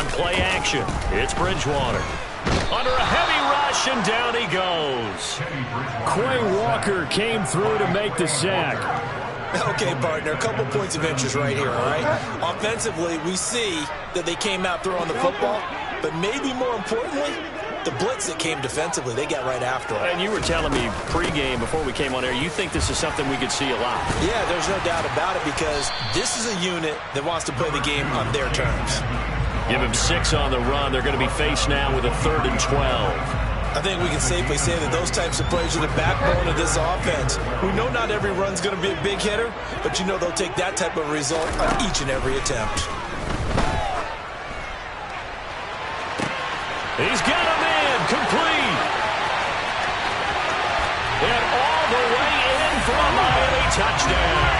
On play action, it's Bridgewater. Under a heavy rush, and down he goes. Quay Walker came through to make the sack. Okay, partner, a couple points of interest right here, all right? Offensively, we see that they came out throwing the football, but maybe more importantly, the blitz that came defensively, they got right after it. And you were telling me pregame before we came on air, you think this is something we could see a lot. Yeah, there's no doubt about it because this is a unit that wants to play the game on their terms. Give him 6 on the run. They're going to be faced now with a 3rd and 12. I think we can safely say that those types of plays are the backbone of this offense. We know not every run's going to be a big hitter, but you know they'll take that type of result on each and every attempt. He's got him in, complete. And all the way in for a Miami touchdown.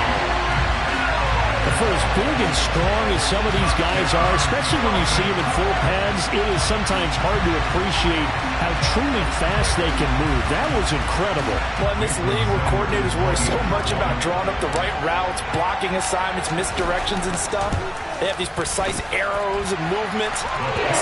For as big and strong as some of these guys are, especially when you see them in full pads, it is sometimes hard to appreciate how truly fast they can move. That was incredible. Well, in this league where coordinators worry so much about drawing up the right routes, blocking assignments, misdirections and stuff, they have these precise arrows and movements.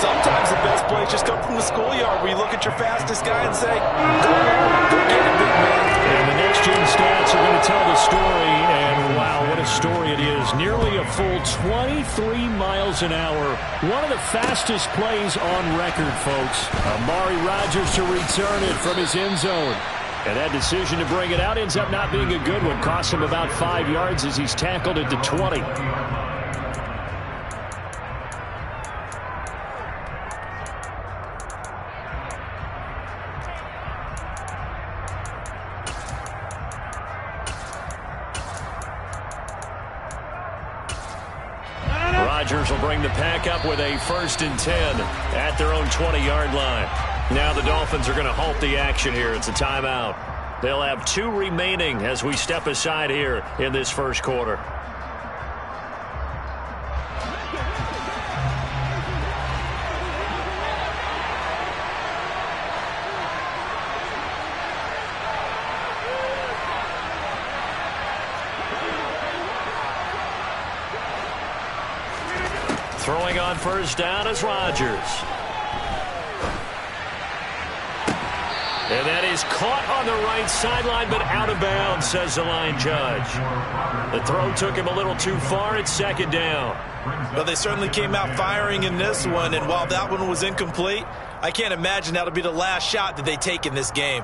Sometimes the best plays just come from the schoolyard where you look at your fastest guy and say, go get it, big man. And the next-gen stats are going to tell the story, and wow, what a story it is. Nearly a full 23 miles an hour. One of the fastest plays on record, folks. Amari Rodgers to return it from his end zone. And that decision to bring it out ends up not being a good one. Cost him about 5 yards as he's tackled at the 20. Rodgers will bring the pack up with a 1st and 10 at their own 20-yard line. Now the Dolphins are going to halt the action here. It's a timeout. They'll have 2 remaining as we step aside here in this first quarter. Throwing on 1st down is Rodgers. And that is caught on the right sideline, but out of bounds, says the line judge. The throw took him a little too far. It's 2nd down. Well, they certainly came out firing in this one, and while that one was incomplete, I can't imagine that'll be the last shot that they take in this game.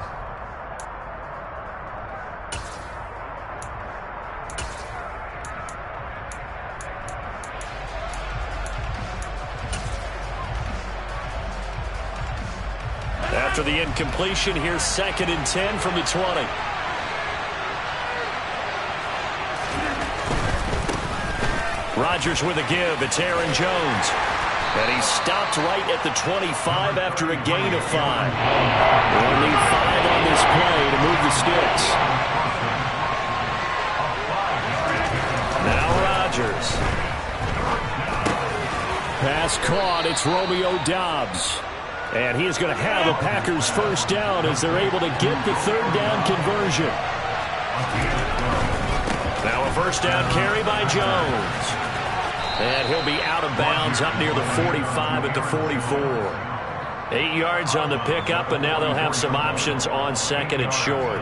After the incompletion, here's 2nd and 10 from the 20. Rodgers with a give. It's Aaron Jones. And he stopped right at the 25 after a gain of 5. They'll need 5 on this play to move the sticks. Now Rodgers. Pass caught. It's Romeo Doubs. And he is going to have a Packers 1st down as they're able to get the 3rd down conversion. Now a 1st down carry by Jones. And he'll be out of bounds up near the 45 at the 44. 8 yards on the pickup, and now they'll have some options on 2nd and short.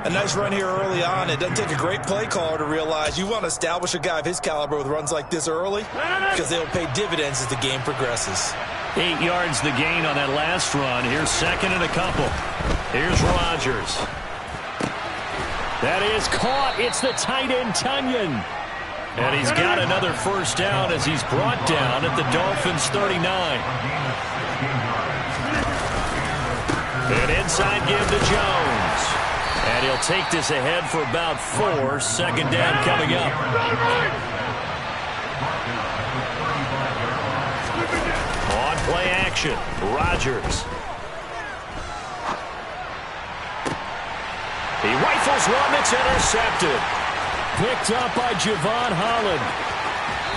A nice run here early on. It doesn't take a great play caller to realize you want to establish a guy of his caliber with runs like this early because they will pay dividends as the game progresses. 8 yards the gain on that last run. Here's 2nd and a couple. Here's Rodgers. That is caught. It's the tight end, Tunyon. And he's got another 1st down as he's brought down at the Dolphins' 39. An inside give to Jones. And he'll take this ahead for about 4. 2nd down coming up. On play action, Rodgers. He rifles one that's intercepted. Picked up by Javon Holland.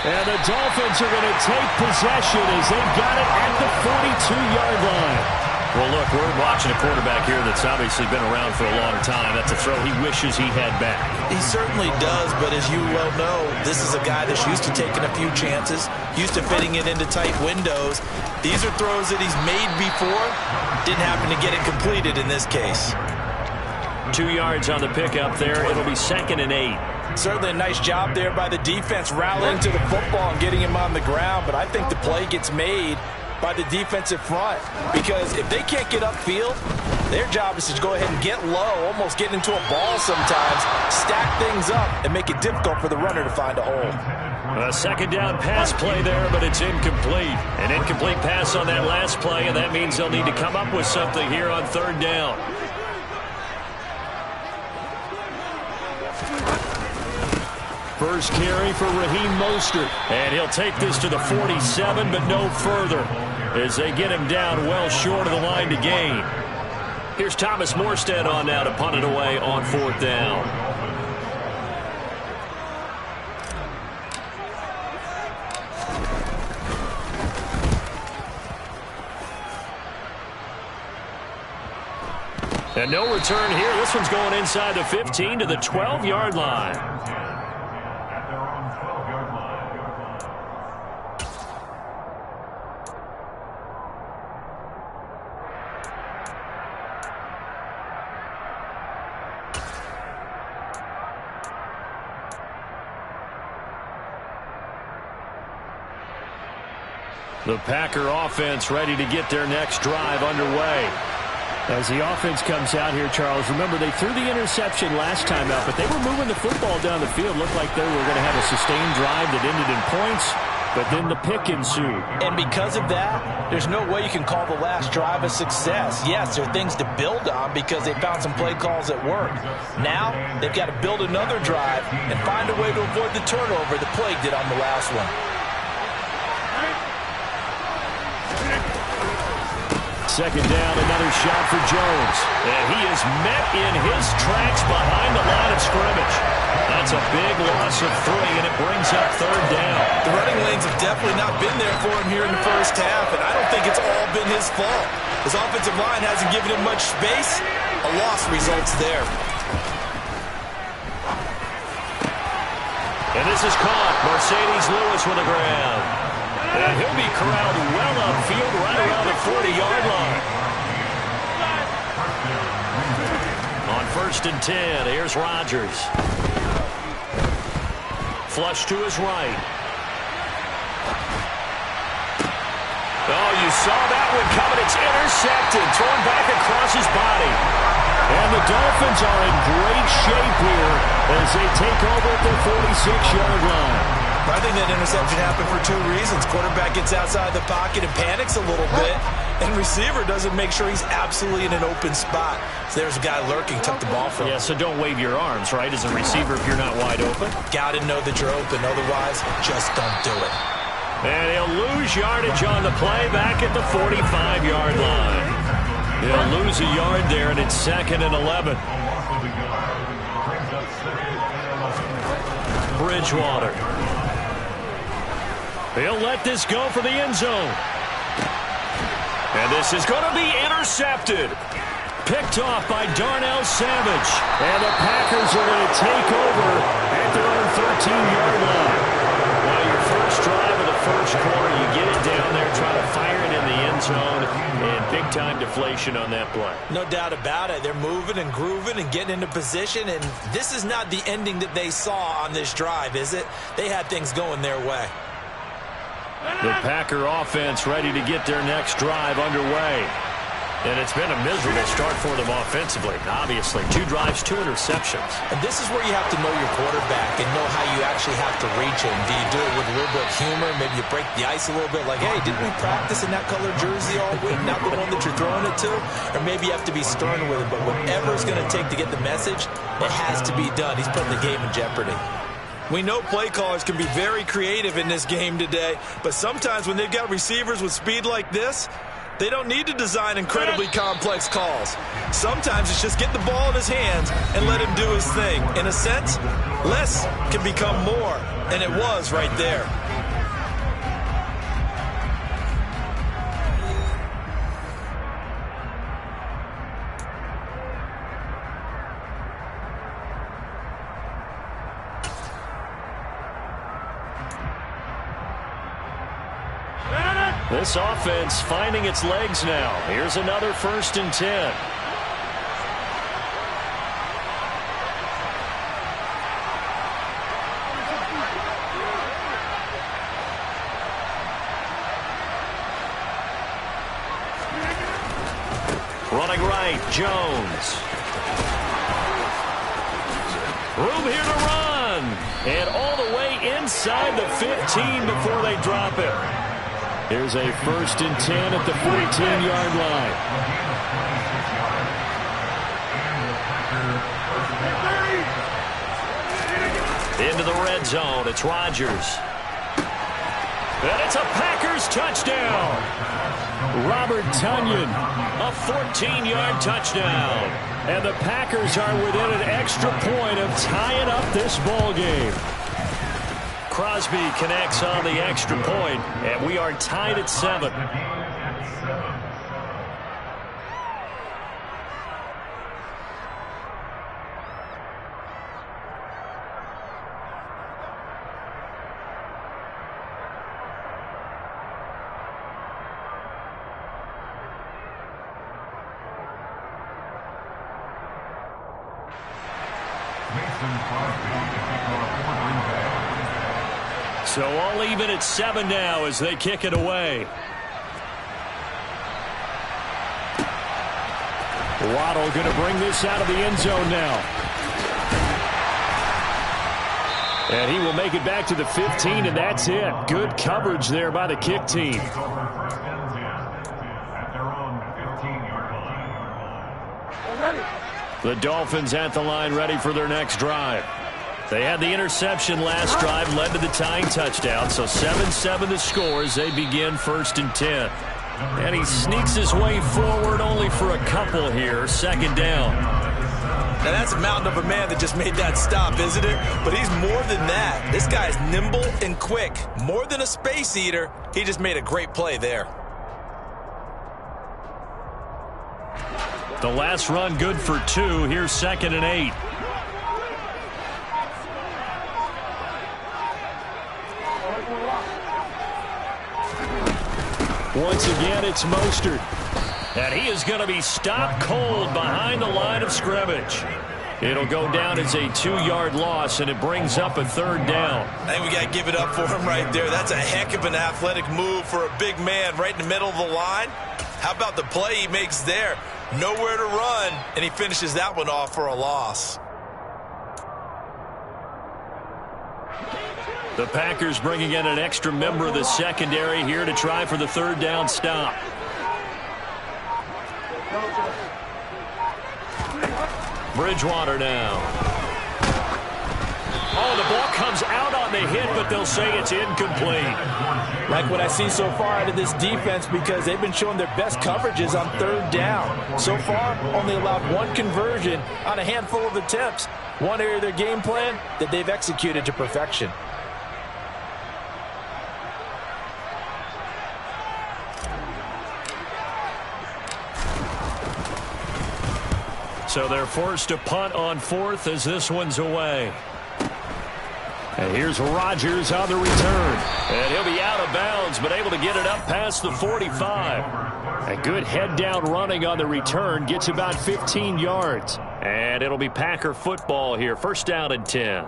And the Dolphins are going to take possession as they've got it at the 42-yard line. Well, look, we're watching a quarterback here that's obviously been around for a long time. That's a throw he wishes he had back. He certainly does, but as you well know, this is a guy that's used to taking a few chances, used to fitting it into tight windows. These are throws that he's made before. Didn't happen to get it completed in this case. 2 yards on the pickup there. It'll be 2nd and 8. Certainly a nice job there by the defense rallying to the football and getting him on the ground, but I think the play gets made by the defensive front, because if they can't get upfield, their job is to go ahead and get low, almost get into a ball sometimes, stack things up, and make it difficult for the runner to find a hole. A 2nd down pass play there, but it's incomplete. An incomplete pass on that last play, and that means they'll need to come up with something here on 3rd down. First carry for Raheem Mostert. And he'll take this to the 47, but no further, as they get him down well short of the line to gain. Here's Thomas Morstead on now to punt it away on 4th down. And no return here. This one's going inside the 15 to the 12-yard line. The Packer offense ready to get their next drive underway. As the offense comes out here, Charles, remember they threw the interception last time out, but they were moving the football down the field. Looked like they were going to have a sustained drive that ended in points, but then the pick ensued. And because of that, there's no way you can call the last drive a success. Yes, there are things to build on because they found some play calls that work. Now, they've got to build another drive and find a way to avoid the turnover the plague did on the last one. Second down, another shot for Jones. And he is met in his tracks behind the line of scrimmage. That's a big loss of 3, and it brings up 3rd down. The running lanes have definitely not been there for him here in the first half, and I don't think it's all been his fault. His offensive line hasn't given him much space. A loss results there. And this is caught. Mercedes Lewis with a grab. And he'll be corralled well upfield right around the 40-yard line. On 1st and 10, here's Rodgers. Flush to his right. Oh, you saw that one coming. It's intercepted. Thrown back across his body. And the Dolphins are in great shape here as they take over at their 46-yard line. I think that interception happened for 2 reasons. Quarterback gets outside the pocket and panics a little bit, and receiver doesn't make sure he's absolutely in an open spot. So there's a guy lurking, took the ball from him. Yeah, so don't wave your arms, right, as a receiver if you're not wide open. Got to know that you're open. Otherwise, just don't do it. And he'll lose yardage on the play back at the 45-yard line. He'll lose a yard there, and it's 2nd and 11. Bridgewater. He'll let this go for the end zone. And this is going to be intercepted. Picked off by Darnell Savage. And the Packers are going to take over at their own 13-yard line. Well, your first drive of the first quarter, you get it down there, try to fire it in the end zone, and big-time deflation on that play. No doubt about it. They're moving and grooving and getting into position, and this is not the ending that they saw on this drive, is it? They had things going their way. The Packer offense ready to get their next drive underway. And it's been a miserable start for them offensively, obviously. 2 drives, 2 interceptions. And this is where you have to know your quarterback and know how you actually have to reach him. Do you do it with a little bit of humor? Maybe you break the ice a little bit like, hey, didn't we practice in that color jersey all week? Not the one that you're throwing it to? Or maybe you have to be stern with him. But whatever it's going to take to get the message, it has to be done. He's putting the game in jeopardy. We know play callers can be very creative in this game today, but sometimes when they've got receivers with speed like this, they don't need to design incredibly complex calls. Sometimes it's just get the ball in his hands and let him do his thing. In a sense, less can become more, and it was right there. This offense finding its legs now. Here's another 1st and 10. Running right, Jones. Room here to run. And all the way inside the 15 before they drop it. Here's a 1st and 10 at the 14-yard line. Into the red zone. It's Rodgers. And it's a Packers touchdown. Robert Tonyan, a 14-yard touchdown. And the Packers are within an extra point of tying up this ball game. Crosby connects on the extra point, and we are tied at 7. So all even at 7 now as they kick it away. Waddle going to bring this out of the end zone now. And he will make it back to the 15, and that's it. Good coverage there by the kick team. The Dolphins at the line ready for their next drive. They had the interception last drive, led to the tying touchdown. So 7-7 the score as they begin 1st and 10. And he sneaks his way forward only for a couple here. 2nd down. Now that's a mountain of a man that just made that stop, isn't it? But he's more than that. This guy's nimble and quick. More than a space eater. He just made a great play there. The last run good for 2. Here's 2nd and 8. Once again, it's Mostert. And he is going to be stopped cold behind the line of scrimmage. It'll go down as a 2-yard loss, and it brings up a 3rd down. I think we got to give it up for him right there. That's a heck of an athletic move for a big man right in the middle of the line. How about the play he makes there? Nowhere to run, and he finishes that one off for a loss. The Packers bringing in an extra member of the secondary here to try for the 3rd down stop. Bridgewater now. Oh, the ball comes out on the hit, but they'll say it's incomplete. Like what I see so far out of this defense, because they've been showing their best coverages on 3rd down. So far, only allowed 1 conversion on a handful of attempts. One area of their game plan that they've executed to perfection. So they're forced to punt on 4th as this one's away. And here's Rodgers on the return. And he'll be out of bounds, but able to get it up past the 45. A good head-down running on the return. Gets about 15 yards. And it'll be Packer football here. 1st down and 10.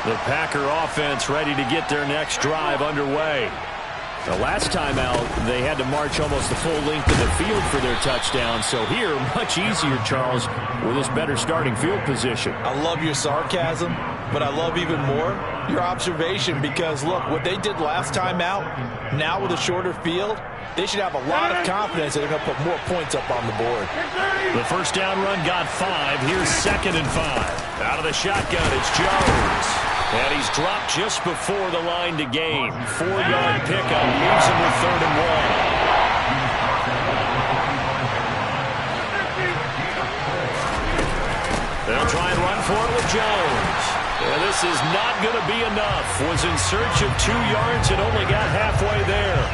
The Packer offense ready to get their next drive underway. The last time out, they had to march almost the full length of the field for their touchdown. So here, much easier, Charles, with this better starting field position. I love your sarcasm, but I love even more your observation, because, look, what they did last time out, now with a shorter field, they should have a lot of confidence that they're going to put more points up on the board. The 1st down run got 5. Here's 2nd and 5. Out of the shotgun, it's Jones. And he's dropped just before the line to gain. 4-yard pickup leaves him with 3rd and 1. They'll try and run for it with Jones. And this is not going to be enough. Was in search of 2 yards and only got halfway there.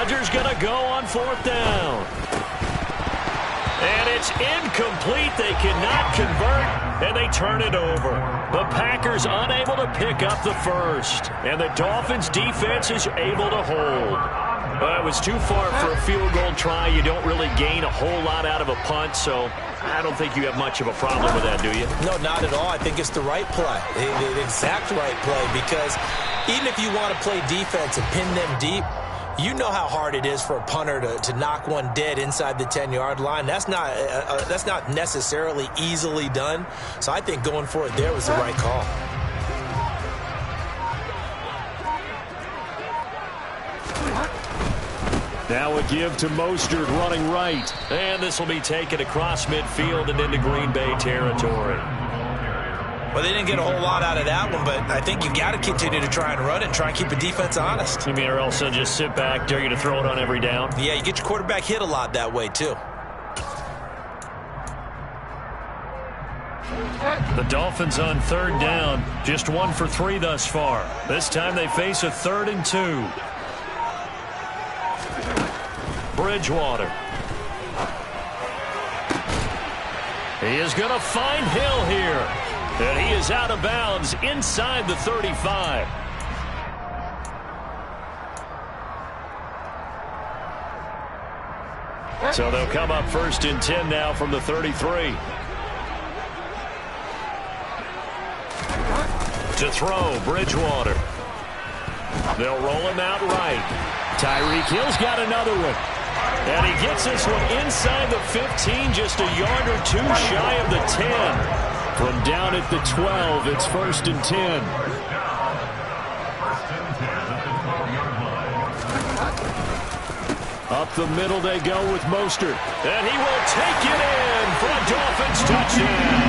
Rodgers going to go on 4th down. And it's incomplete. They cannot convert, and they turn it over. The Packers unable to pick up the first, and the Dolphins' defense is able to hold. It was too far for a field goal try. You don't really gain a whole lot out of a punt, so I don't think you have much of a problem with that, do you? No, not at all. I think it's the right play, the exact right play, because even if you want to play defense and pin them deep, you know how hard it is for a punter to knock one dead inside the 10-yard line. That's not necessarily easily done. So I think going for it there was the right call. Now a give to Mostert running right. And this will be taken across midfield and into Green Bay territory. Well, they didn't get a whole lot out of that one, but I think you got to continue to try and run it and try and keep the defense honest. You mean, or else they'll just sit back, dare you to throw it on every down? Yeah, you get your quarterback hit a lot that way, too. The Dolphins on 3rd down, just 1 for 3 thus far. This time they face a 3rd and 2. Bridgewater. He is going to find Hill here. And he is out of bounds inside the 35. So they'll come up 1st and 10 now from the 33. To throw, Bridgewater. They'll roll him out right. Tyreek Hill's got another one. And he gets this one inside the 15, just a yard or 2 shy of the 10. From down at the 12, it's 1st and 10. Up the middle they go with Mostert. And he will take it in for a Dolphins touchdown.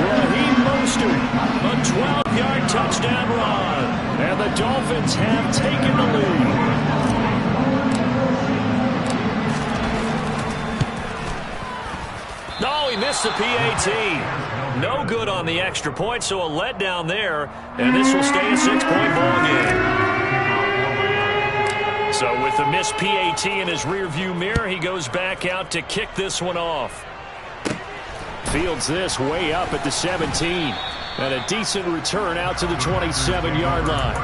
Raheem Mostert, A 12-yard touchdown run. and the Dolphins have taken the lead. No, he missed the PAT. No good on the extra point, so a letdown there. And this will stay a 6-point ball game. So with the missed PAT in his rearview mirror, he goes back out to kick this one off. Fields this way up at the 17. And a decent return out to the 27-yard line.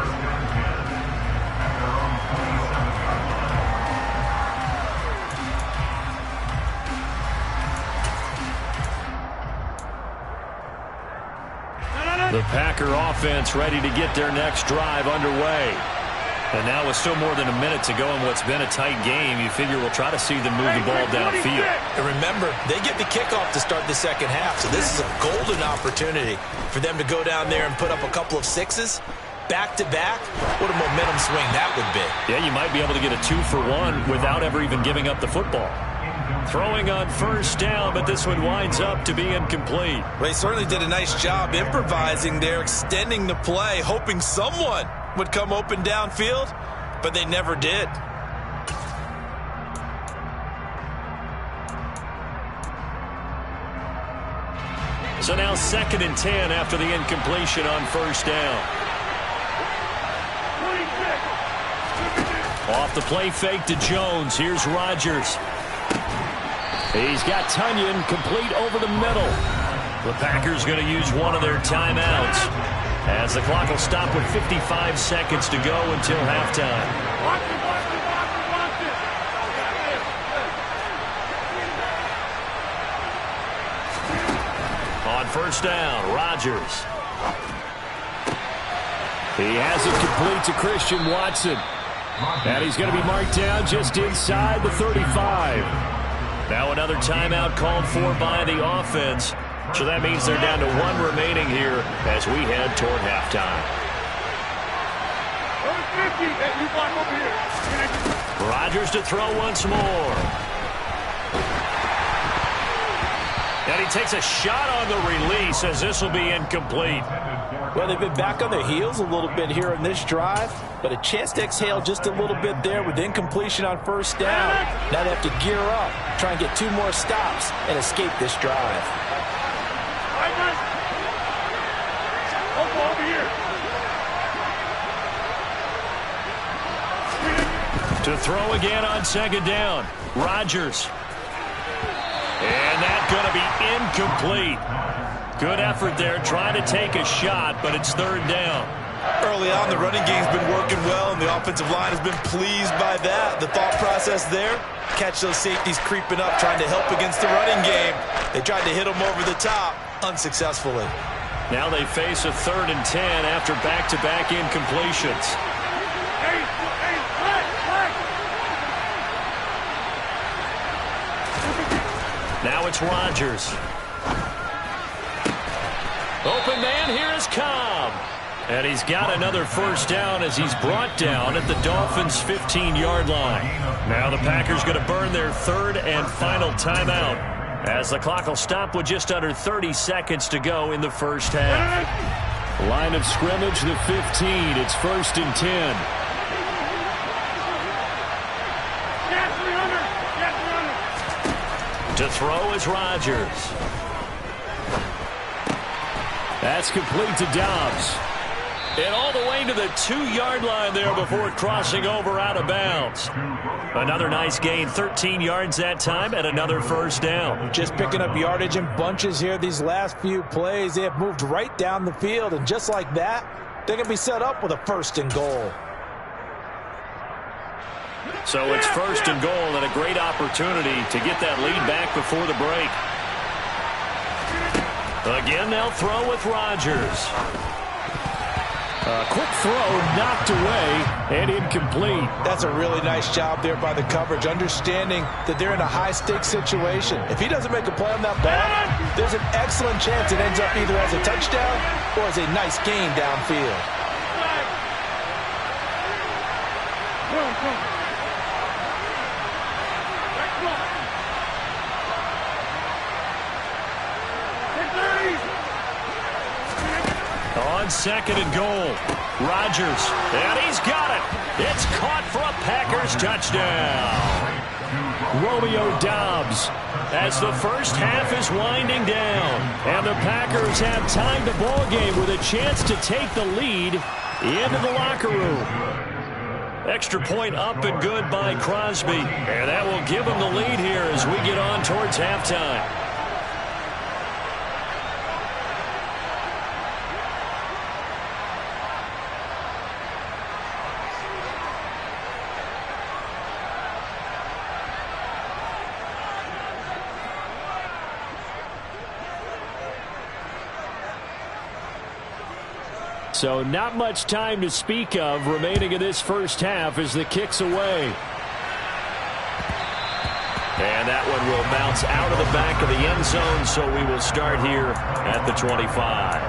The Packer offense ready to get their next drive underway. And now with still more than a minute to go in what's been a tight game, you figure we'll try to see them move the ball downfield. And remember, they get the kickoff to start the second half, so this is a golden opportunity for them to go down there and put up a couple of sixes back-to-back. What a momentum swing that would be. Yeah, you might be able to get a 2-for-1 without ever even giving up the football. Throwing on first down, but this one winds up to be incomplete. Well, they certainly did a nice job improvising there, extending the play, hoping someone would come open downfield, but they never did. So now 2nd and 10 after the incompletion on first down. Off the play fake to Jones. Here's Rodgers. He's got Tunyon complete over the middle. The Packers going to use one of their timeouts as the clock will stop with 55 seconds to go until halftime. On first down, Rodgers. He has it complete to Christian Watson. And he's going to be marked down just inside the 35. Now another timeout called for by the offense. So that means they're down to 1 remaining here as we head toward halftime. Rodgers to throw once more. And he takes a shot on the release as this will be incomplete. Well, they've been back on their heels a little bit here in this drive, but a chance to exhale just a little bit there with incompletion on first down. Now they have to gear up, try and get 2 more stops, and escape this drive. To throw again on second down. Rodgers. And that's going to be incomplete. Good effort there, trying to take a shot, but it's third down. Early on, the running game's been working well, and the offensive line has been pleased by that. The thought process there, catch those safeties creeping up, trying to help against the running game. They tried to hit them over the top, unsuccessfully. Now they face a 3rd and 10 after back-to-back incompletions. Now it's Rodgers. Open man, here is Cobb. And he's got another first down as he's brought down at the Dolphins' 15-yard line. Now the Packers going to burn their 3rd and final timeout as the clock will stop with just under 30 seconds to go in the first half. Line of scrimmage, the 15. It's 1st and 10. To throw is Rodgers. That's complete to Dobbs. And all the way to the 2-yard line there before crossing over out of bounds. Another nice gain, 13 yards that time, and another first down. Just picking up yardage in bunches here these last few plays. They have moved right down the field, and just like that, they can be set up with a 1st and goal. So it's 1st and goal and a great opportunity to get that lead back before the break. Again, they'll throw with Rodgers. A quick throw knocked away and incomplete. That's a really nice job there by the coverage, understanding that they're in a high-stakes situation. If he doesn't make a play on that ball, there's an excellent chance it ends up either as a touchdown or as a nice gain downfield. On 2nd and goal, Rodgers, and he's got it. It's caught for a Packers touchdown. Romeo Dobbs As the first half is winding down, and the Packers have tied the ball game with a chance to take the lead into the locker room. Extra point up and good by Crosby, and that will give them the lead here as we get on towards halftime. So not much time to speak of remaining in this first half as the kick's away. And that one will bounce out of the back of the end zone, so we will start here at the 25.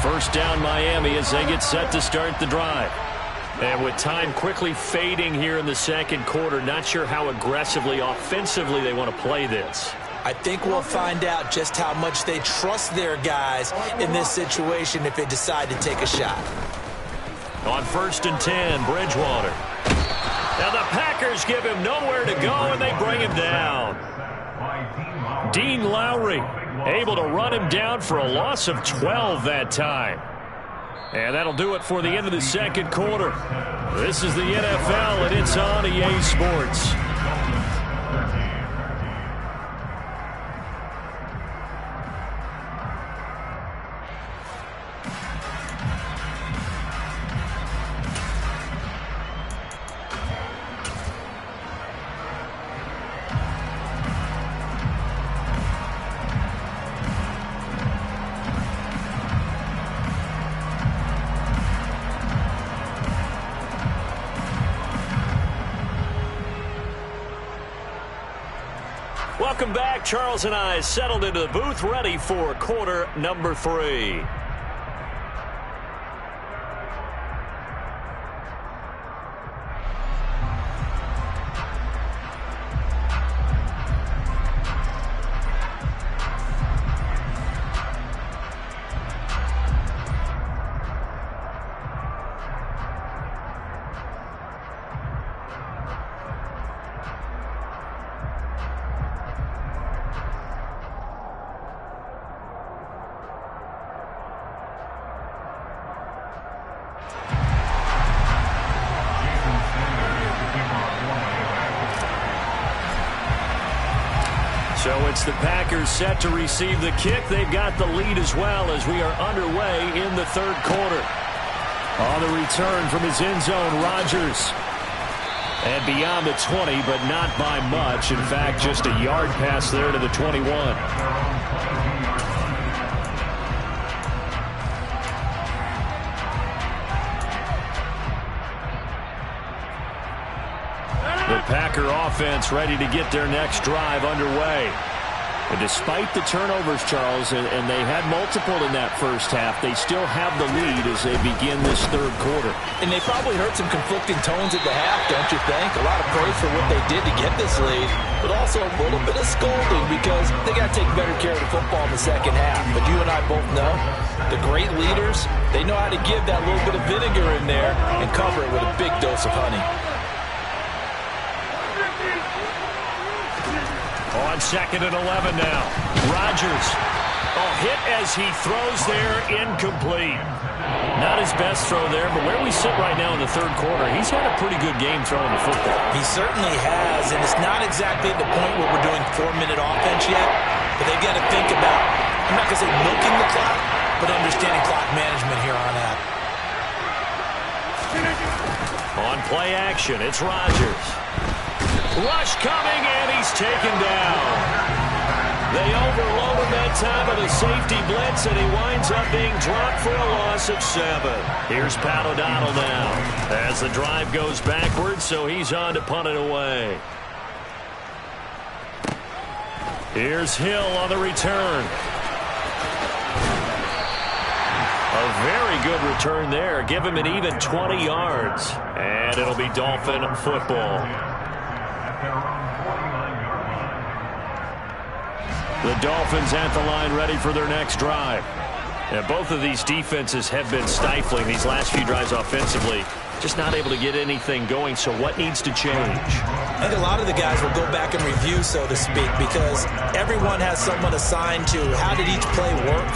First down Miami as they get set to start the drive. And with time quickly fading here in the second quarter, not sure how aggressively, offensively they want to play this. I think we'll find out just how much they trust their guys in this situation if they decide to take a shot. On 1st and 10, Bridgewater. Now the Packers give him nowhere to go, and they bring him down. Dean Lowry able to run him down for a loss of 12 that time. And that'll do it for the end of the second quarter. This is the NFL, and it's on EA Sports. Welcome back. Charles and I settled into the booth, ready for quarter number 3. So it's the Packers set to receive the kick. They've got the lead as well as we are underway in the third quarter. On the return from his end zone, Rodgers. And beyond the 20, but not by much. In fact, just a yard pass there to the 21. The Packer offense ready to get their next drive underway. And despite the turnovers, Charles, and they had multiple in that first half, they still have the lead as they begin this third quarter. And they probably heard some conflicting tones at the half, don't you think? A lot of praise for what they did to get this lead, but also a little bit of scolding because they got to take better care of the football in the second half. But you and I both know the great leaders, they know how to give that little bit of vinegar in there and cover it with a big dose of honey. On 2nd and 11 now. Rodgers. Oh, hit as he throws there, incomplete. Not his best throw there, but where we sit right now in the third quarter, he's had a pretty good game throwing the football. He certainly has, and it's not exactly at the point where we're doing 4-minute offense yet, but they've got to think about, I'm not going to say milking the clock, but understanding clock management here on out. On play action, it's Rodgers. Rush coming, and he's taken down. They overload him that time with a safety blitz, and he winds up being dropped for a loss of 7. Here's Pat O'Donnell now as the drive goes backwards, so he's on to punt it away. Here's Hill on the return. A very good return there. Give him an even 20 yards, and it'll be Dolphin football. The Dolphins at the line ready for their next drive. And both of these defenses have been stifling these last few drives offensively. Just not able to get anything going, so what needs to change? I think a lot of the guys will go back and review, so to speak, because everyone has someone assigned to how did each play work.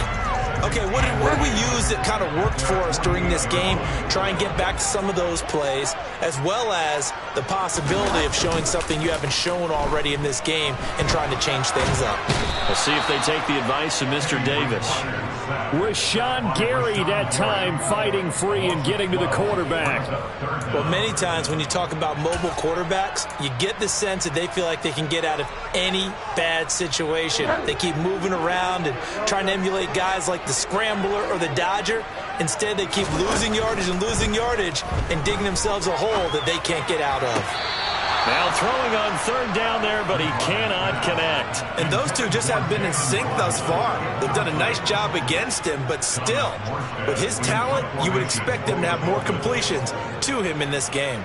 Okay, what did we use that kind of worked for us during this game? Try and get back to some of those plays, as well as the possibility of showing something you haven't shown already in this game and trying to change things up. We'll see if they take the advice of Mr. Davis. Rashawn Gary that time fighting free and getting to the quarterback. Well, many times when you talk about mobile quarterbacks, you get the sense that they feel like they can get out of any bad situation. They keep moving around and trying to emulate guys like the Scrambler or the Dodger. Instead, they keep losing yardage and digging themselves a hole that they can't get out of. Now throwing on third down there, but he cannot connect. And those two just haven't been in sync thus far. They've done a nice job against him, but still, with his talent, you would expect them to have more completions to him in this game.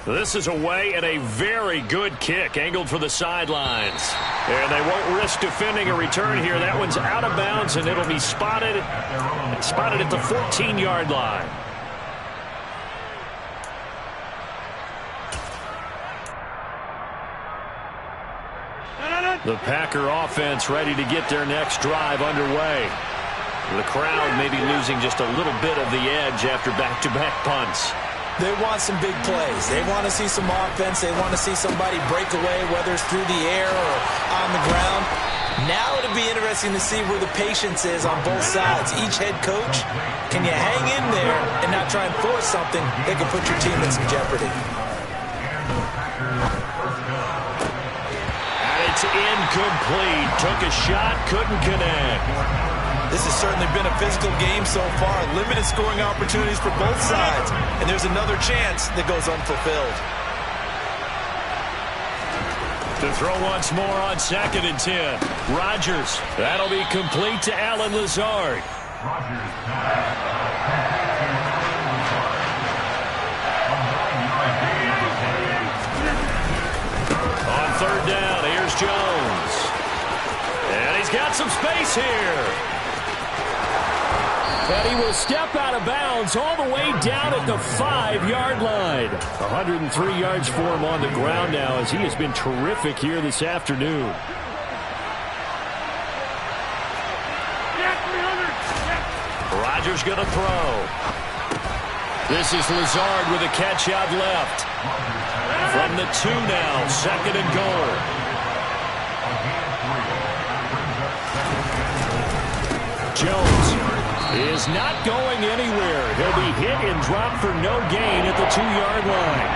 This is away and a very good kick, angled for the sidelines. And they won't risk defending a return here. That one's out of bounds, and it'll be spotted at the 14-yard line. The Packer offense ready to get their next drive underway. The crowd maybe losing just a little bit of the edge after back-to-back punts. They want some big plays. They want to see some offense. They want to see somebody break away, whether it's through the air or on the ground. Now it'll be interesting to see where the patience is on both sides. Each head coach, can you hang in there and not try and force something that can put your team in some jeopardy? And it's incomplete. Took a shot, couldn't connect. This has certainly been a physical game so far. Limited scoring opportunities for both sides. And there's another chance that goes unfulfilled. To throw once more on 2nd and 10. Rodgers. That'll be complete to Allen Lazard. On third down, here's Jones. And he's got some space here. And he will step out of bounds all the way down at the 5-yard line. 103 yards for him on the ground now as he has been terrific here this afternoon. Rodgers going to throw. This is Lazard with a catch out left. From the 2 now, 2nd and goal. Jones is not going anywhere. He'll be hit and dropped for no gain at the 2-yard line.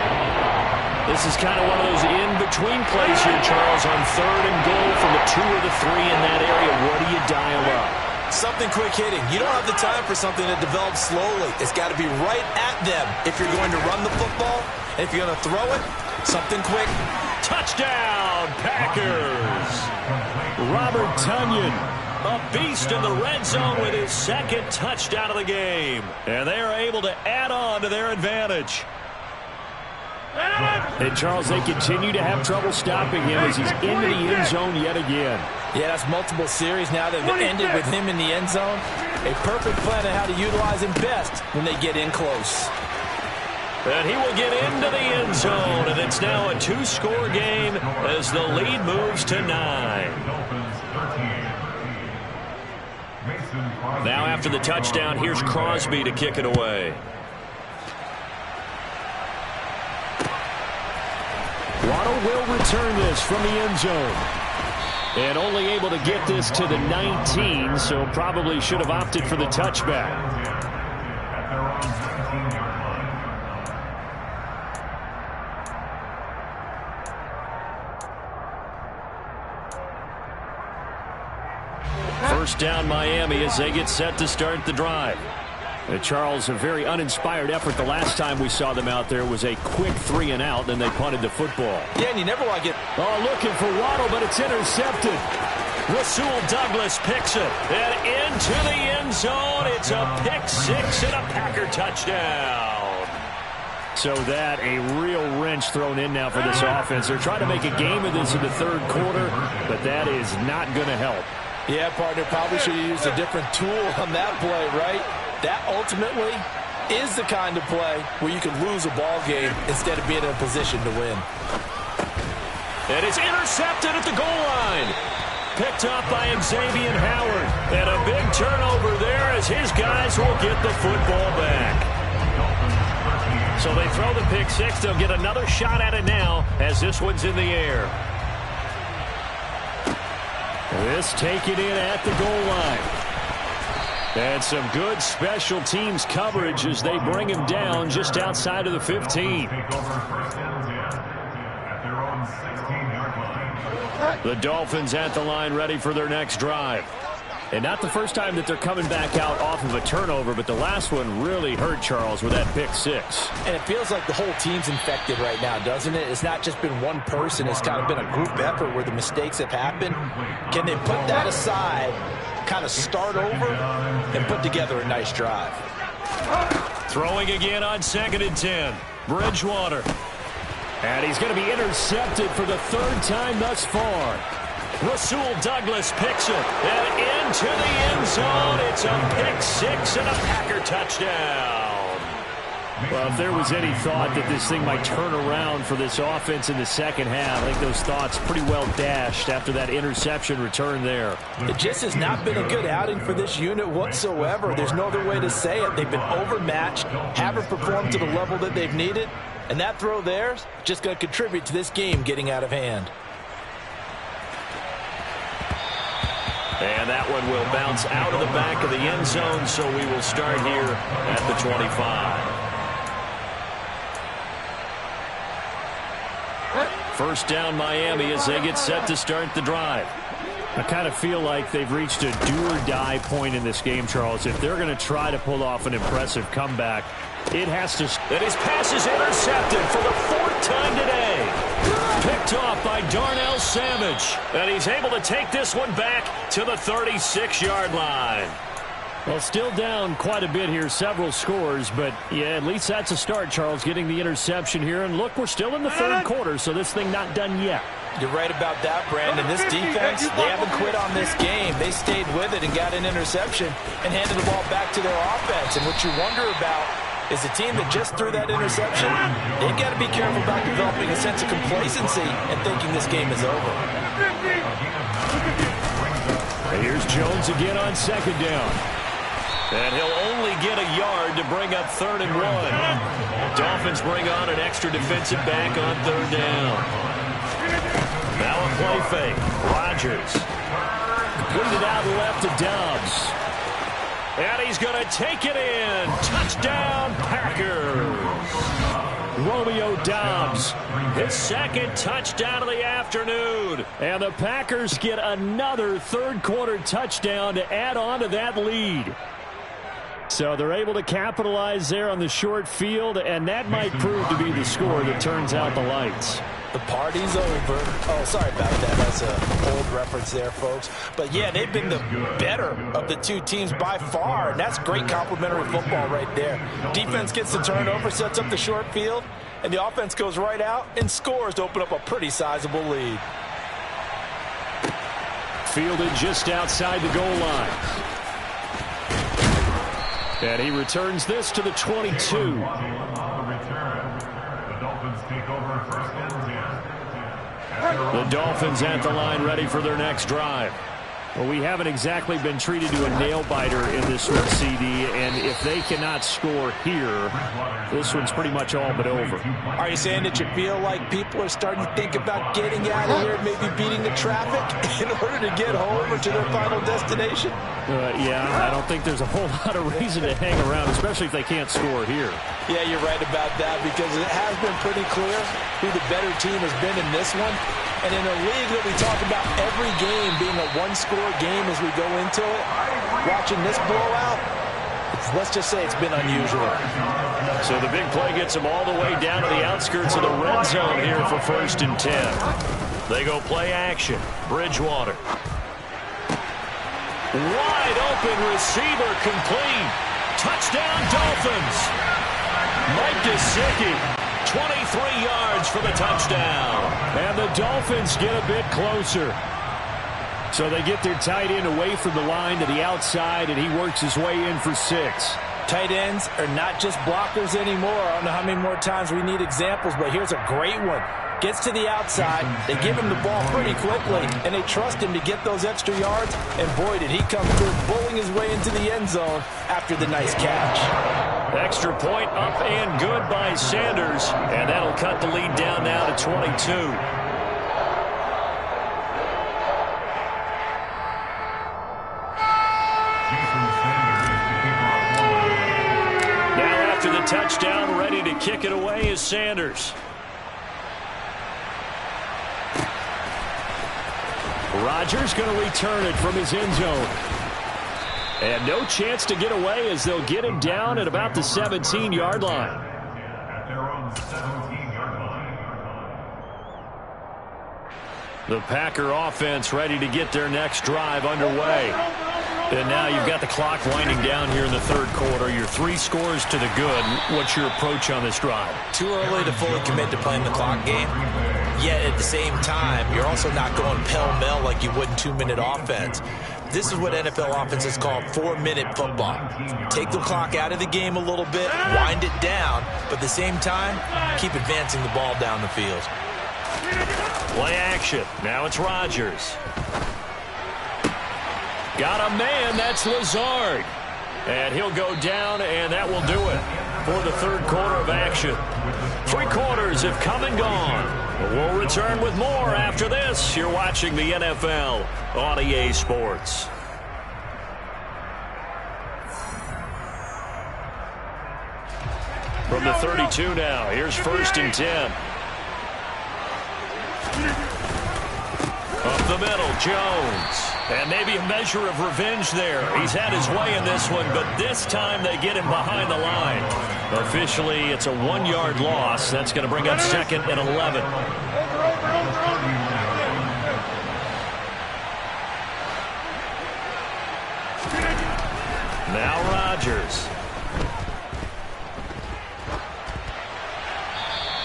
This is kind of one of those in-between plays here, Charles, on 3rd and goal from the 2 or the 3 in that area. What do you dial up? Something quick hitting. You don't have the time for something that develops slowly. It's got to be right at them if you're going to run the football. And if you're going to throw it, something quick. Touchdown, Packers! Robert Tonyan, a beast in the red zone with his 2nd touchdown of the game. And they are able to add on to their advantage. And Charles, they continue to have trouble stopping him as he's into the end zone yet again. Yeah, that's multiple series now that have ended with him in the end zone. A perfect plan on how to utilize him best when they get in close. And he will get into the end zone, and it's now a 2-score game as the lead moves to 9. Now after the touchdown, here's Crosby to kick it away. Waddle will return this from the end zone. And only able to get this to the 19, so probably should have opted for the touchback. First down Miami as they get set to start the drive. Charles, a very uninspired effort the last time we saw them out there was a quick 3 and out, then they punted the football. Yeah, and you never want to get... Oh, looking for Waddle, but it's intercepted. Rasul Douglas picks it. And into the end zone. It's a pick 6 and a Packer touchdown. So that a real wrench thrown in now for this offense. They're trying to make a game of this in the 3rd quarter, but that is not going to help. Yeah, partner, probably should have used a different tool on that play, right? That ultimately is the kind of play where you can lose a ball game instead of being in a position to win. And it's intercepted at the goal line. Picked up by Xavier Howard. And a big turnover there as his guys will get the football back. So they throw the pick 6. They'll get another shot at it now as this one's in the air. This taken in at the goal line. And some good special teams coverage as they bring him down just outside of the 15. The Dolphins at the line ready for their next drive. And not the first time that they're coming back out off of a turnover, but the last one really hurt Charles with that pick 6. And it feels like the whole team's infected right now, doesn't it? It's not just been one person. It's kind of been a group effort where the mistakes have happened. Can they put that aside, kind of start over, and put together a nice drive? Throwing again on 2nd and 10. Bridgewater. And he's going to be intercepted for the 3rd time thus far. Rasul Douglas picks it. And into the end zone. It's a pick 6 and a Packer touchdown. Well, if there was any thought that this thing might turn around for this offense in the second half, I think those thoughts pretty well dashed after that interception return there. It just has not been a good outing for this unit whatsoever. There's no other way to say it. They've been overmatched, haven't performed to the level that they've needed, and that throw there is just going to contribute to this game getting out of hand. And that one will bounce out of the back of the end zone, so we will start here at the 25. First down Miami as they get set to start the drive. I kind of feel like they've reached a do-or-die point in this game, Charles. If they're going to try to pull off an impressive comeback, it has to... And his pass is intercepted for the 4th time today. Picked off by Darnell Savage. And he's able to take this one back to the 36-yard line. Well, still down quite a bit here, several scores, but yeah, at least that's a start, Charles, getting the interception here. And look, we're still in the third quarter, so this thing not done yet. You're right about that, Brandon. This defense, they haven't quit on this game. They stayed with it and got an interception and handed the ball back to their offense. And what you wonder about is the team that just threw that interception, they've got to be careful about developing a sense of complacency and thinking this game is over. Here's Jones again on second down. And he'll only get a yard to bring up 3rd and 1. Dolphins bring on an extra defensive back on 3rd down. Now a play fake. Rodgers. Completed out left to Dobbs. And he's going to take it in. Touchdown, Packers. Romeo Dobbs, His second touchdown of the afternoon. and the Packers get another third-quarter touchdown to add on to that lead. So they're able to capitalize there on the short field, and that might prove to be the score that turns out the lights. The party's over. Oh, sorry about that. That's an old reference there, folks. But, yeah, they've been the better of the two teams by far, and that's great complimentary football right there. Defense gets the turnover, sets up the short field, and the offense goes right out and scores to open up a pretty sizable lead. Fielded just outside the goal line. And he returns this to the 22. The Dolphins at the line, ready for their next drive. Well, we haven't exactly been treated to a nail-biter in this one, CD, and if they cannot score here, this one's pretty much all but over. Are you saying that you feel like people are starting to think about getting out of here, maybe beating the traffic in order to get home or to their final destination? Yeah, I don't think there's a whole lot of reason to hang around, especially if they can't score here. Yeah, you're right about that, because it has been pretty clear who the better team has been in this one. And in a league that we talk about every game being a one-score game as we go into it, watching this blowout, let's just say it's been unusual. So the big play gets them all the way down to the outskirts of the red zone here for 1st and 10. They go play action. Bridgewater. Wide open receiver complete. Touchdown Dolphins. Mike Gesicki. 23 yards for the touchdown. And the Dolphins get a bit closer. So they get their tight end away from the line to the outside, and he works his way in for 6. Tight ends are not just blockers anymore. I don't know how many more times we need examples, but here's a great one. Gets to the outside, they give him the ball pretty quickly, and they trust him to get those extra yards, and boy, did he come through, bowling his way into the end zone after the nice catch. Extra point up and good by Sanders, and that'll cut the lead down now to 22. Now after the touchdown, ready to kick it away is Sanders. Rodgers going to return it from his end zone. And no chance to get away as they'll get him down at about the 17-yard line. The Packer offense ready to get their next drive underway. And now you've got the clock winding down here in the third quarter. Your 3 scores to the good. What's your approach on this drive? Too early to fully commit to playing the clock game. Yet at the same time, you're also not going pell-mell like you would in 2-minute offense. This is what NFL offenses call 4-minute football. Take the clock out of the game a little bit, wind it down, but at the same time, keep advancing the ball down the field. Play action. Now it's Rodgers. Got a man. That's Lazard. And he'll go down, and that will do it for the third quarter of action. 3 quarters have come and gone. We'll return with more after this. You're watching the NFL on EA Sports. From the 32 now, here's 1st and 10. Up the middle, Jones. And maybe a measure of revenge there. He's had his way in this one, but this time they get him behind the line. Officially, it's a 1-yard loss. That's going to bring up 2nd and 11. Now Rodgers.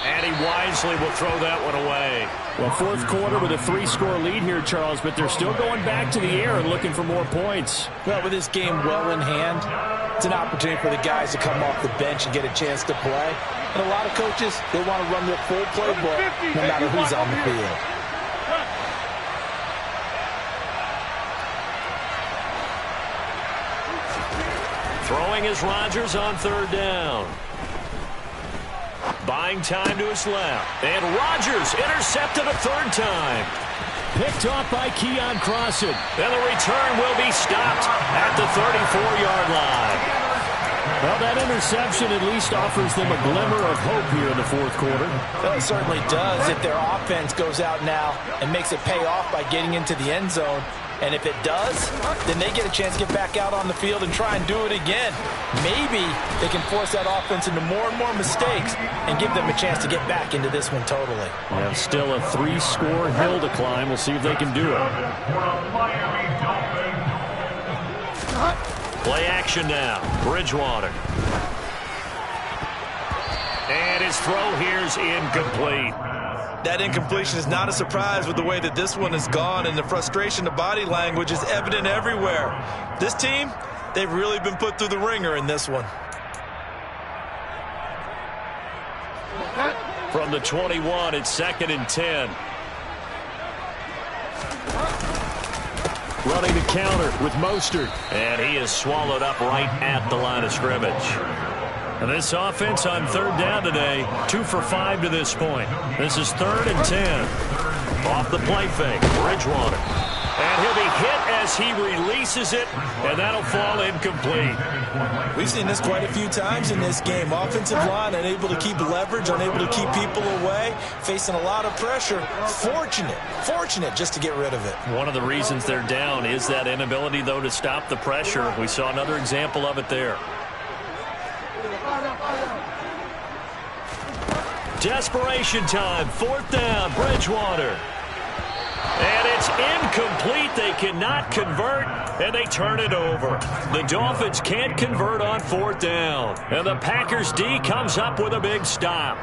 And he wisely will throw that one away. Well, fourth quarter with a 3-score lead here, Charles, but they're still going back to the air and looking for more points. Well, with this game well in hand, it's an opportunity for the guys to come off the bench and get a chance to play. And a lot of coaches, they want to run their full playbook no matter who's on the field. Throwing is Rodgers on third down. Buying time to his left. And Rodgers intercepted a third time. Picked off by Keon Crossan. And the return will be stopped at the 34-yard line. Well, that interception at least offers them a glimmer of hope here in the fourth quarter. Well, it certainly does if their offense goes out now and makes it pay off by getting into the end zone. And if it does, then they get a chance to get back out on the field and try and do it again. Maybe they can force that offense into more and more mistakes and give them a chance to get back into this one totally. Yeah, still a 3-score hill to climb. We'll see if they can do it. Play action now. Bridgewater. And his throw here's incomplete. That incompletion is not a surprise with the way that this one has gone, and the frustration, the body language is evident everywhere. This team, they've really been put through the ringer in this one. From the 21, it's 2nd and 10. Running the counter with Mostert. And he is swallowed up right at the line of scrimmage. And this offense on third down today, 2 for 5 to this point. This is 3rd and 10. Off the play fake, Bridgewater. And he'll be hit as he releases it, and that'll fall incomplete. We've seen this quite a few times in this game. Offensive line unable to keep leverage, unable to keep people away, facing a lot of pressure. Fortunate just to get rid of it. One of the reasons they're down is that inability, though, to stop the pressure. We saw another example of it there. Desperation time, 4th down, Bridgewater. And it's incomplete. They cannot convert, and they turn it over. The Dolphins can't convert on 4th down. And the Packers D comes up with a big stop.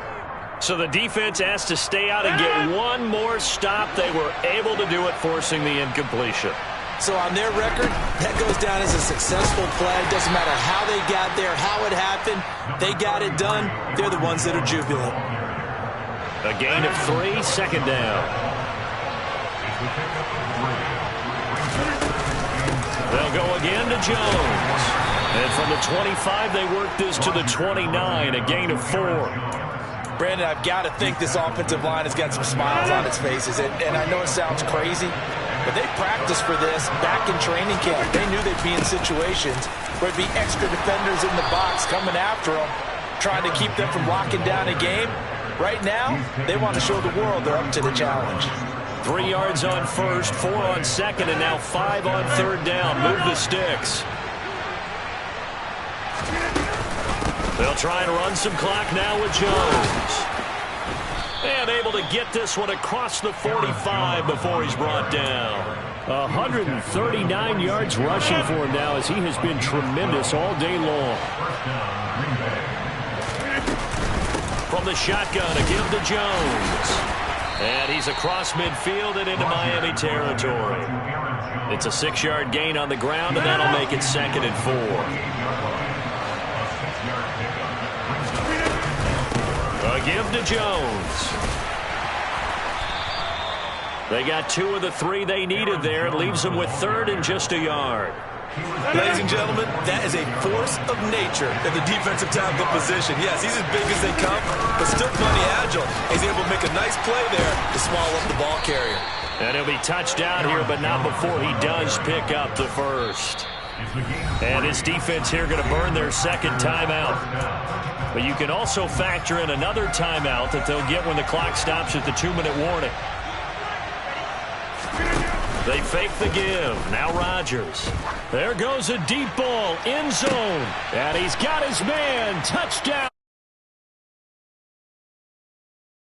So the defense has to stay out and get one more stop. They were able to do it, forcing the incompletion. So on their record, that goes down as a successful play. Doesn't matter how they got there, how it happened. They got it done. They're the ones that are jubilant. A gain of 3, 2nd down. They'll go again to Jones. And from the 25, they work this to the 29, a gain of 4. Brandon, I've got to think this offensive line has got some smiles on its faces. And I know it sounds crazy, but they practiced for this back in training camp. They knew they'd be in situations where it'd be extra defenders in the box coming after them, trying to keep them from locking down a game. Right now, they want to show the world they're up to the challenge. 3 yards on 1st, 4 on 2nd, and now 5 on 3rd down. Move the sticks. They'll try and run some clock now with Jones. And able to get this one across the 45 before he's brought down. 139 yards rushing for him now, as he has been tremendous all day long. From the shotgun, a give to Jones. And he's across midfield and into Miami territory. It's a 6-yard gain on the ground, and that'll make it 2nd and 4. A give to Jones. They got 2 of the 3 they needed there. It leaves them with 3rd and just a yard. Ladies and gentlemen, that is a force of nature at the defensive tackle position. Yes, he's as big as they come, but still plenty agile. He's able to make a nice play there to swallow up the ball carrier. And he'll be touched down here, but not before he does pick up the first. And his defense here going to burn their 2nd timeout. But you can also factor in another timeout that they'll get when the clock stops at the 2-minute warning. They fake the give. Now Rodgers. There goes a deep ball. End zone. And he's got his man. Touchdown.